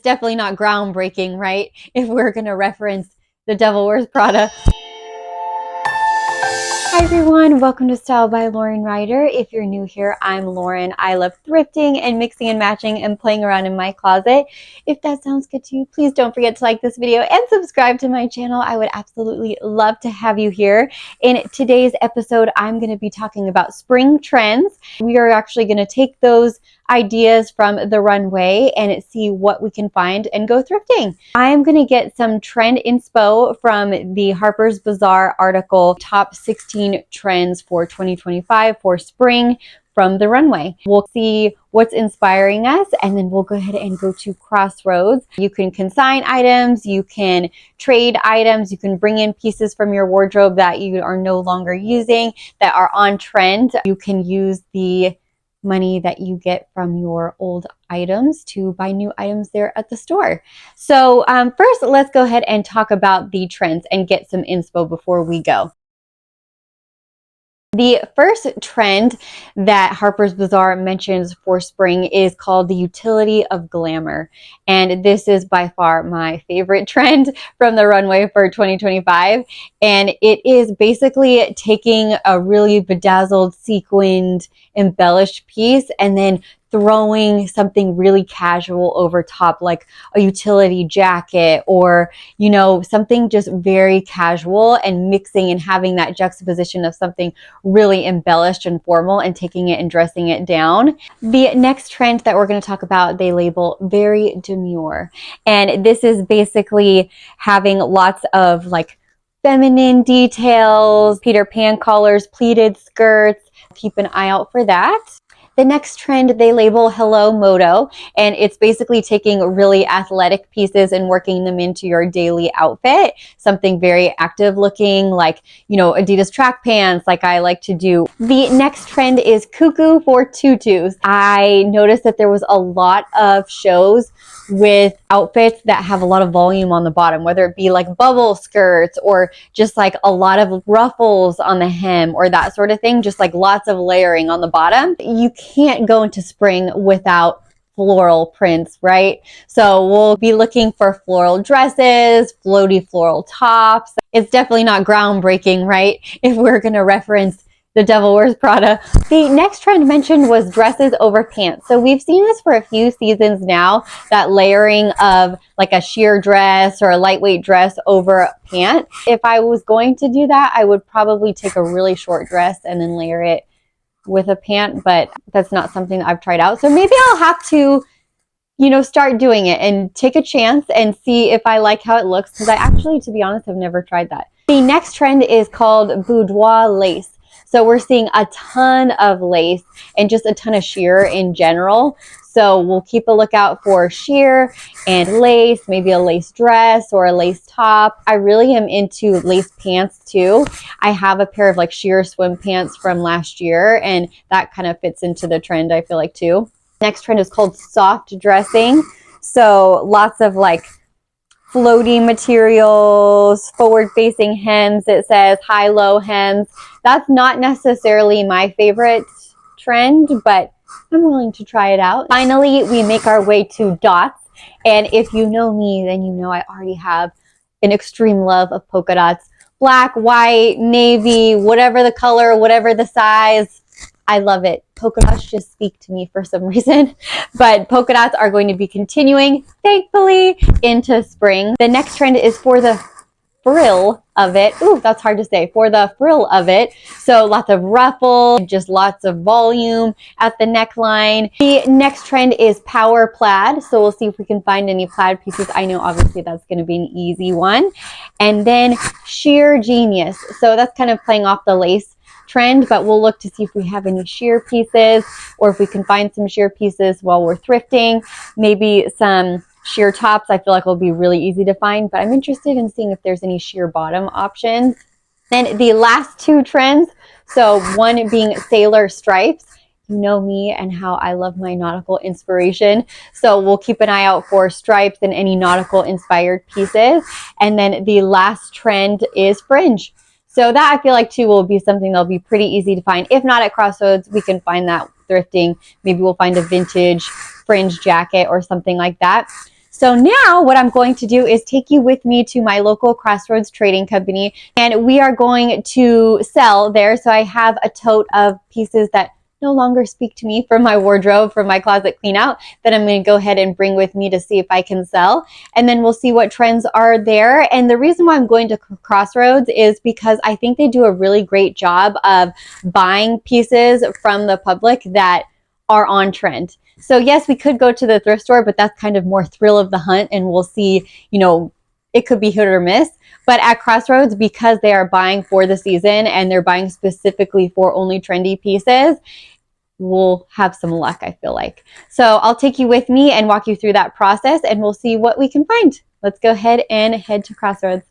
It's definitely not groundbreaking, right? If we're going to reference The Devil Wears Prada. Hi everyone, welcome to Style by Lauren Ryder. If you're new here, I'm Lauren. I love thrifting and mixing and matching and playing around in my closet. If that sounds good to you, please don't forget to like this video and subscribe to my channel. I would absolutely love to have you here. In today's episode, I'm going to be talking about spring trends. We are actually going to take those ideas from the runway and see what we can find and go thrifting. I'm going to get some trend inspo from the Harper's Bazaar article, Top 16 Trends for 2025 for Spring from the runway. We'll see what's inspiring us, and then we'll go ahead and go to Crossroads. You can consign items, you can trade items, you can bring in pieces from your wardrobe that you are no longer using that are on trend. You can use the money that you get from your old items to buy new items there at the store. So first, let's go ahead and talk about the trends and get some inspo before we go. The first trend that Harper's Bazaar mentions for spring is called the utility of glamour. And this is by far my favorite trend from the runway for 2025. And it is basically taking a really bedazzled, sequined, embellished piece and then throwing something really casual over top, like a utility jacket or, you know, something just very casual, and mixing and having that juxtaposition of something really embellished and formal and taking it and dressing it down. The next trend that we're going to talk about, they label very demure. And this is basically having lots of like feminine details, Peter Pan collars, pleated skirts. Keep an eye out for that. The next trend they label Hello Moto, and it's basically taking really athletic pieces and working them into your daily outfit. Something very active looking, like, you know, Adidas track pants, like I like to do. The next trend is Cuckoo for tutus. I noticed that there was a lot of shows with outfits that have a lot of volume on the bottom, whether it be like bubble skirts or just like a lot of ruffles on the hem or that sort of thing, just like lots of layering on the bottom. You can't go into spring without floral prints, right? So we'll be looking for floral dresses, floaty floral tops. It's definitely not groundbreaking, right? If we're going to reference The Devil Wears Prada. The next trend mentioned was dresses over pants. So we've seen this for a few seasons now, that layering of like a sheer dress or a lightweight dress over a pant. If I was going to do that, I would probably take a really short dress and then layer it with a pant, but that's not something that I've tried out. So maybe I'll have to, you know, start doing it and take a chance and see if I like how it looks, because I actually, to be honest, have never tried that. The next trend is called boudoir lace. So we're seeing a ton of lace and just a ton of sheer in general. So we'll keep a lookout for sheer and lace, maybe a lace dress or a lace top. I really am into lace pants too. I have a pair of like sheer swim pants from last year, and that kind of fits into the trend, I feel like, too. Next trend is called soft dressing. So lots of like floaty materials, forward-facing hems. It says high-low hems. That's not necessarily my favorite trend, but I'm willing to try it out. Finally, we make our way to dots. And if you know me, then you know I already have an extreme love of polka dots. Black, white, navy, whatever the color, whatever the size. I love it. Polka dots just speak to me for some reason. But polka dots are going to be continuing, thankfully, into spring. The next trend is for the frill of it. Ooh, that's hard to say. For the frill of it. So lots of ruffle, just lots of volume at the neckline. The next trend is power plaid. So we'll see if we can find any plaid pieces. I know obviously that's going to be an easy one. And then sheer genius. So that's kind of playing off the lace trend, but we'll look to see if we have any sheer pieces or if we can find some sheer pieces while we're thrifting. Maybe some sheer tops I feel like will be really easy to find, but I'm interested in seeing if there's any sheer bottom options. Then the last two trends, so one being sailor stripes. You know me and how I love my nautical inspiration. So we'll keep an eye out for stripes and any nautical inspired pieces. And then the last trend is fringe. So that I feel like too will be something that'll be pretty easy to find. If not at Crossroads, we can find that thrifting. Maybe we'll find a vintage fringe jacket or something like that. So now what I'm going to do is take you with me to my local Crossroads Trading Company, and we are going to sell there. So I have a tote of pieces that no longer speak to me from my wardrobe, from my closet clean out, that I'm going to go ahead and bring with me to see if I can sell. And then we'll see what trends are there. And the reason why I'm going to Crossroads is because I think they do a really great job of buying pieces from the public that are on trend. So yes, we could go to the thrift store, but that's kind of more thrill of the hunt, and we'll see, it could be hit or miss. But at Crossroads, because they are buying for the season and they're buying specifically for only trendy pieces, we'll have some luck, I feel like. So I'll take you with me and walk you through that process, and we'll see what we can find. Let's go ahead and head to Crossroads.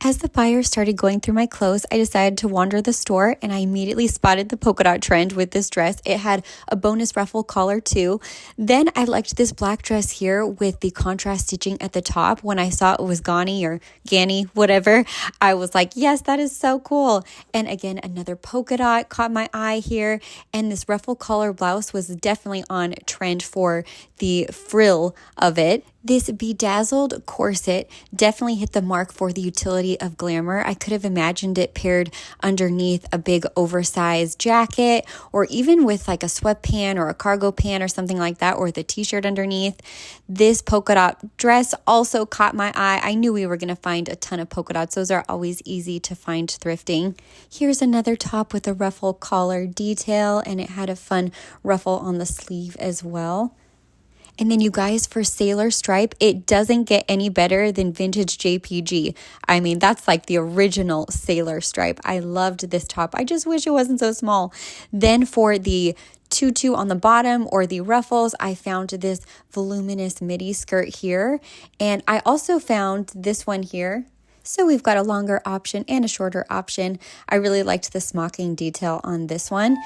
As the buyers started going through my clothes, I decided to wander the store, and I immediately spotted the polka dot trend with this dress. It had a bonus ruffle collar too. Then I liked this black dress here with the contrast stitching at the top. When I saw it was Gani or Ganny, whatever, I was like, yes, that is so cool. And again, another polka dot caught my eye here. And this ruffle collar blouse was definitely on trend for the frill of it. This bedazzled corset definitely hit the mark for the utility of glamour. I could have imagined it paired underneath a big oversized jacket, or even with like a sweatpant or a cargo pant or something like that, or the t-shirt underneath. This polka dot dress also caught my eye. I knew we were going to find a ton of polka dots. Those are always easy to find thrifting. Here's another top with a ruffle collar detail, and it had a fun ruffle on the sleeve as well. And then you guys, for Sailor Stripe, it doesn't get any better than vintage JPG. I mean, that's like the original Sailor Stripe. I loved this top. I just wish it wasn't so small. Then for the tutu on the bottom or the ruffles, I found this voluminous midi skirt here. And I also found this one here. So we've got a longer option and a shorter option. I really liked the smocking detail on this one.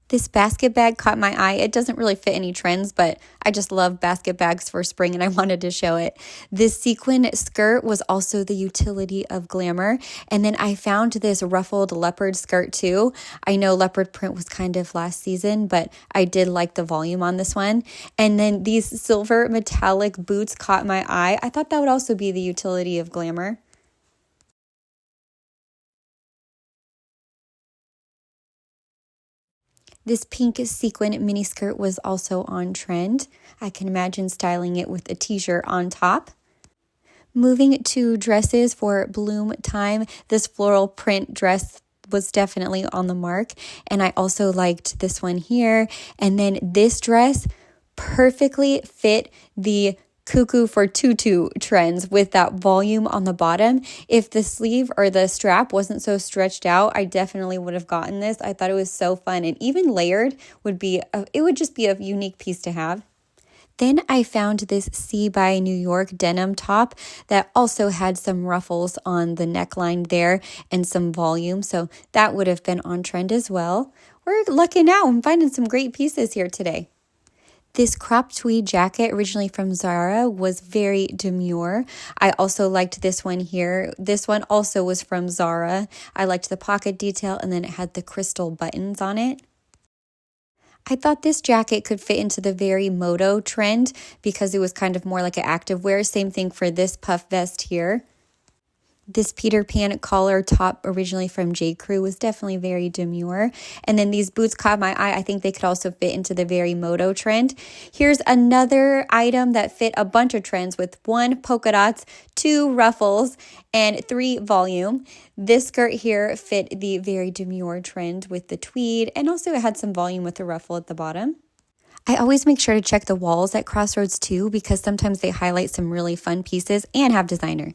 This basket bag caught my eye. It doesn't really fit any trends, but I just love basket bags for spring, and I wanted to show it. This sequin skirt was also the utility of glamour. And then I found this ruffled leopard skirt too. I know leopard print was kind of last season, but I did like the volume on this one. And then these silver metallic boots caught my eye. I thought that would also be the utility of glamour. This pink sequin miniskirt was also on trend. I can imagine styling it with a t-shirt on top. Moving to dresses for bloom time, this floral print dress was definitely on the mark. And I also liked this one here. And then this dress perfectly fit the cuckoo for tutu trends with that volume on the bottom. If the sleeve or the strap wasn't so stretched out, I definitely would have gotten this. I thought it was so fun, and even layered it would just be a unique piece to have. Then I found this C by New York denim top that also had some ruffles on the neckline there and some volume, so that would have been on trend as well. We're lucking out and finding some great pieces here today. This crop tweed jacket, originally from Zara, was very demure. I also liked this one here. This one also was from Zara. I liked the pocket detail, and then it had the crystal buttons on it. I thought this jacket could fit into the very moto trend because it was kind of more like an activewear. Same thing for this puff vest here. This Peter Pan collar top, originally from J. Crew, was definitely very demure. And then these boots caught my eye. I think they could also fit into the very moto trend. Here's another item that fit a bunch of trends with 1 polka dots, 2 ruffles, and 3 volume. This skirt here fit the very demure trend with the tweed, and also it had some volume with the ruffle at the bottom. I always make sure to check the walls at Crossroads too, because sometimes they highlight some really fun pieces and have designer.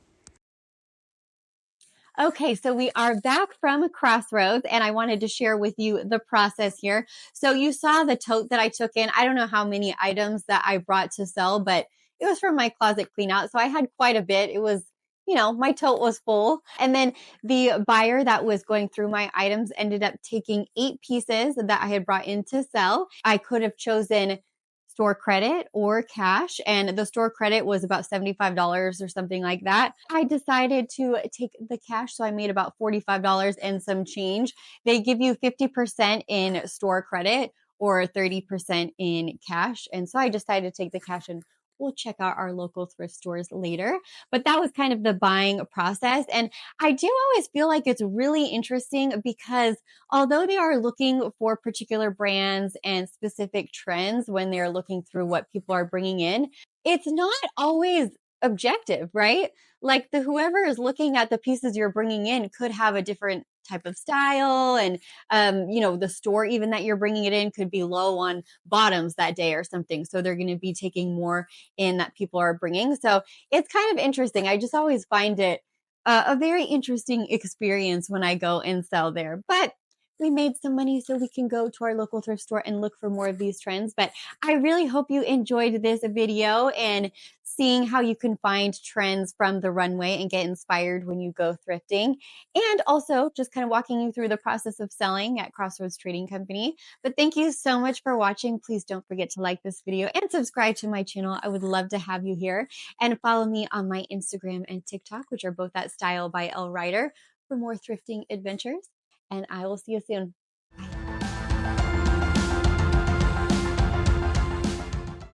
Okay, so we are back from Crossroads, and I wanted to share with you the process here. So you saw the tote that I took in. I don't know how many items that I brought to sell, but it was from my closet clean out. So I had quite a bit. It was my tote was full. And then the buyer that was going through my items ended up taking 8 pieces that I had brought in to sell. I could have chosen store credit or cash, and the store credit was about $75 or something like that. I decided to take the cash, so I made about $45 and some change. They give you 50% in store credit or 30% in cash. And so I decided to take the cash, and we'll check out our local thrift stores later. But that was kind of the buying process. And I do always feel like it's really interesting because although they are looking for particular brands and specific trends when they're looking through what people are bringing in, it's not always objective, right? Like whoever is looking at the pieces you're bringing in could have a different type of style, and the store even that you're bringing it in could be low on bottoms that day or something, so they're going to be taking more in that people are bringing. So it's kind of interesting. I just always find it a very interesting experience when I go and sell there. But we made some money so we can go to our local thrift store and look for more of these trends. But I really hope you enjoyed this video and seeing how you can find trends from the runway and get inspired when you go thrifting, and also just kind of walking you through the process of selling at Crossroads Trading Company. But thank you so much for watching. Please don't forget to like this video and subscribe to my channel. I would love to have you here, and follow me on my Instagram and TikTok, which are both at Style by Elle Ryder, for more thrifting adventures. And I will see you soon.